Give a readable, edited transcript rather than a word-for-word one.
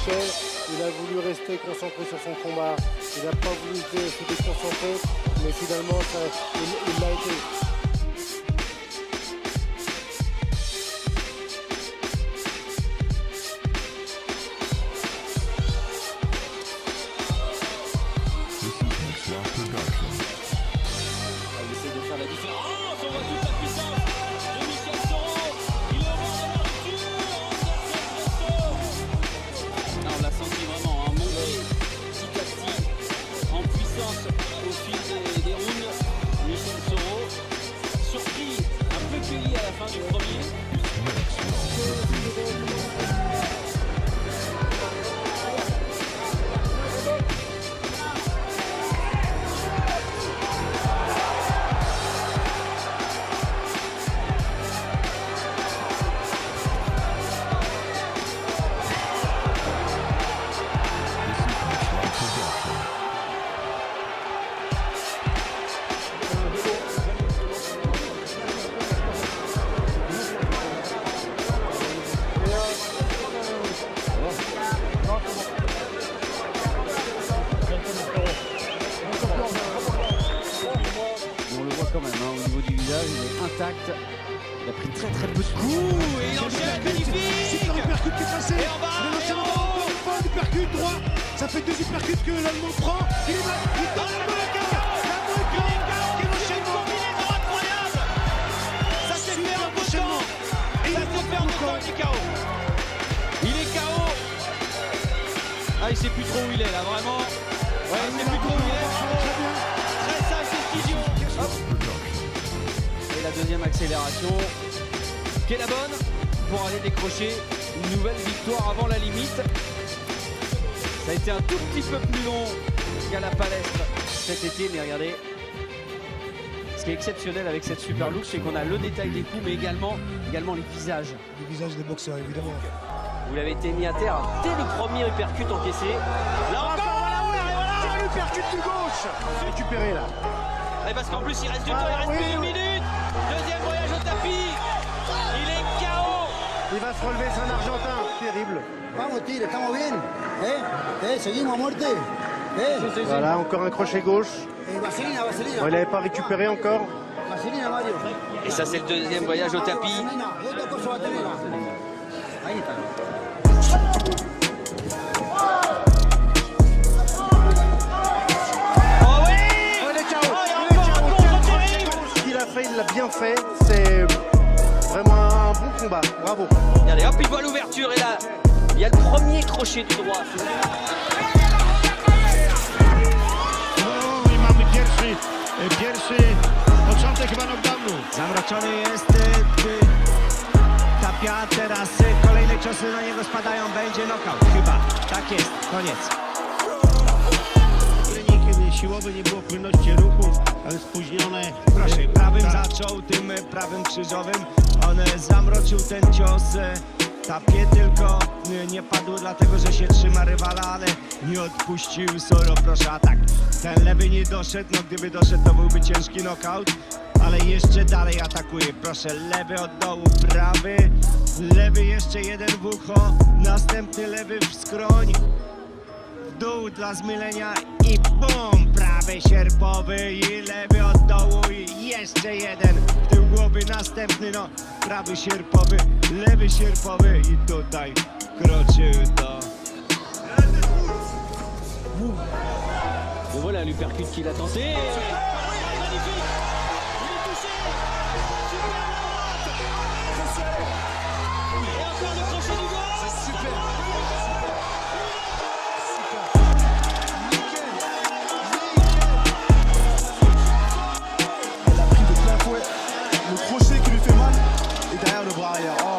Michel, il a voulu rester concentré sur son combat. Il n'a pas voulu se déconcentrer, mais finalement, il l'a été. Il essaie de faire la différence, on voit toute la puissance de Michel Soro, il le voit dans la rupture, on l'a senti vraiment monter petit à petit en puissance au fil des rounds. Michel Soro, surpris, un peu cueilli à la fin du premier. Quand même, hein, au niveau du visage, il est intact. Il a pris très peu de coups Et il enchaîne magnifique. Super uppercut qui est passé. Et en bas, Il enchaîne et en encore haut. une fois, l'uppercut droit. Ça fait 2 uppercuts que l'Allemand prend. Il est là, il donne l'Allemand le KO. L'Allemand le KO. Quel enchaînement. Combinaison incroyable. Ça s'est fait en beau temps. Et il Ça a s'est fait en beau temps, il est KO. Il est KO. Ah, il sait plus trop où il est là, vraiment. Ouais, il sait plus trop où il est. très bien. Très sage décision. Hop. et la deuxième accélération. Qui est la bonne pour aller décrocher une nouvelle victoire avant la limite. Ça a été un tout petit peu plus long qu'à la Palestre cet été, mais regardez. Ce qui est exceptionnel avec cette super look, c'est qu'on a le détail des coups, mais également les visages. Le visage des boxeurs, évidemment. Vous l'avez été mis à terre dès le premier uppercut encaissé. Là encore, voilà. L'uppercut du gauche. Récupéré là. Et parce qu'en plus il reste du temps, il reste oui, plus d'une oui. minute. Deuxième voyage au tapis. Il est KO. Il va se relever, c'est un Argentin. Terrible. Vamos, Tigre, estamos bien. Seguimos a muerte. Voilà, encore un crochet gauche. Vaselina, vaselina. Bon, il n'avait pas récupéré encore. Vaselina, Mario. Et ça c'est le deuxième voyage au tapis. Vaselina. Yo te acuso vaselina. Ahí está. Oh oui. Il est KO. Oh, il y a encore un contre terrible. Ce qu'il a fait, il l'a bien fait. C'est vraiment un bon combat. Bravo. Regardez, hop, il voit l'ouverture et là, il y a le premier crochet du droit. No i mamy pierwszy początek chyba knockdownu. Zamroczony jest Tapia, teraz kolejne ciosy na niego spadają, będzie knockout, chyba, tak jest, koniec. Trening siłowy, nie było płynności ruchu, ale spóźnione. Proszę, prawym zaczął, tym prawym krzyżowym, on zamroczył ten cios, Tapie tylko nie padł dlatego, że się trzyma rywala, ale nie odpuścił Soro, proszę, atak. Ten lewy nie doszedł, no gdyby doszedł, to byłby ciężki knockout. Ale jeszcze dalej atakuje, proszę, lewy od dołu, prawy, lewy jeszcze jeden w ucho, następny lewy w skroń, w dół dla zmylenia i bum, prawy sierpowy i lewy od dołu i jeszcze jeden w tył głowy, następny, no, prawy sierpowy, lewy sierpowy i tutaj kroczył do... Et voilà l'uppercut qu'il a tenté. Elle a pris de plein fouet le crochet qui lui fait mal et derrière le bras arrière. Oh.